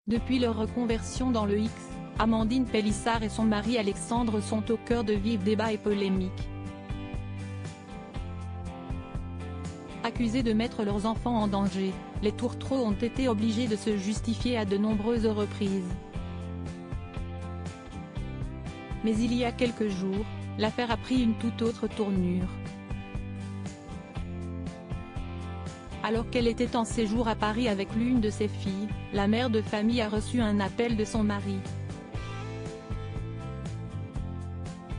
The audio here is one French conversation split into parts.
Depuis leur reconversion dans le X, Amandine Pélissard et son mari Alexandre sont au cœur de vifs débats et polémiques. Accusés de mettre leurs enfants en danger, les tourtereaux ont été obligés de se justifier à de nombreuses reprises. Mais il y a quelques jours, l'affaire a pris une toute autre tournure. Alors qu'elle était en séjour à Paris avec l'une de ses filles, la mère de famille a reçu un appel de son mari.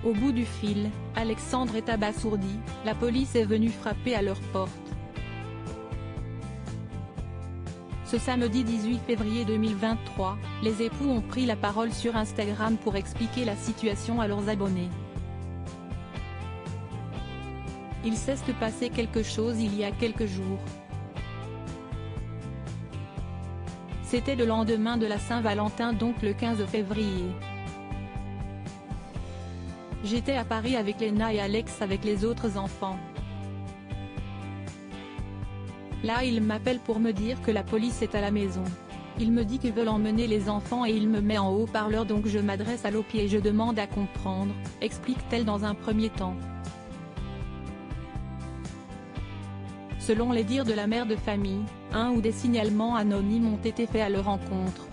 Au bout du fil, Alexandre est abasourdi, la police est venue frapper à leur porte. Ce samedi 18 février 2023, les époux ont pris la parole sur Instagram pour expliquer la situation à leurs abonnés. Il s'est passé quelque chose il y a quelques jours. C'était le lendemain de la Saint-Valentin, donc le 15 février. J'étais à Paris avec Léna et Alex avec les autres enfants. Là il m'appelle pour me dire que la police est à la maison. Il me dit qu'ils veulent emmener les enfants et il me met en haut-parleur, donc je m'adresse à Lopi et je demande à comprendre, explique-t-elle dans un premier temps. Selon les dires de la mère de famille, un ou des signalements anonymes ont été faits à leur encontre.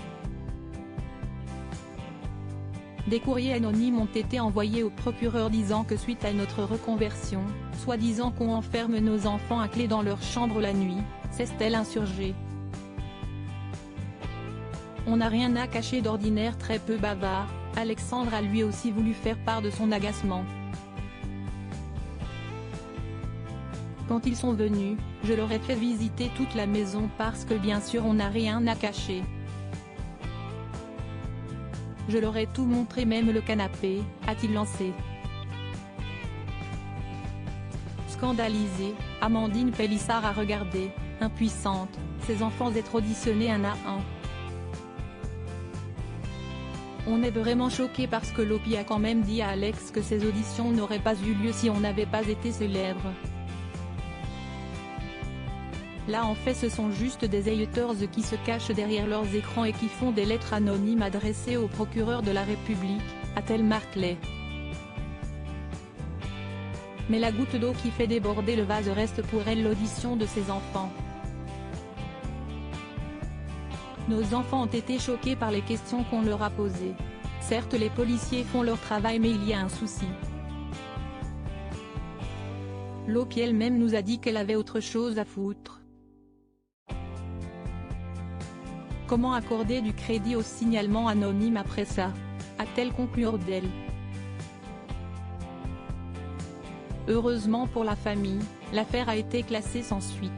Des courriers anonymes ont été envoyés au procureur disant que suite à notre reconversion, soi-disant qu'on enferme nos enfants à clé dans leur chambre la nuit, s'est-elle insurgée. On n'a rien à cacher. D'ordinaire très peu bavard, Alexandre a lui aussi voulu faire part de son agacement. Quand ils sont venus, je leur ai fait visiter toute la maison parce que bien sûr on n'a rien à cacher. Je leur ai tout montré, même le canapé, a-t-il lancé. Scandalisée, Amandine Pélissard a regardé, impuissante, ses enfants être auditionnés un à un. On est vraiment choqué parce que Lopi a quand même dit à Alex que ces auditions n'auraient pas eu lieu si on n'avait pas été célèbre. Là en fait ce sont juste des haters qui se cachent derrière leurs écrans et qui font des lettres anonymes adressées au procureur de la République, a-t-elle martelé. Mais la goutte d'eau qui fait déborder le vase reste pour elle l'audition de ses enfants. Nos enfants ont été choqués par les questions qu'on leur a posées. Certes les policiers font leur travail mais il y a un souci. Lopi elle-même nous a dit qu'elle avait autre chose à foutre. Comment accorder du crédit au signalement anonyme après ça, a-t-elle conclu d'elle. Heureusement pour la famille, l'affaire a été classée sans suite.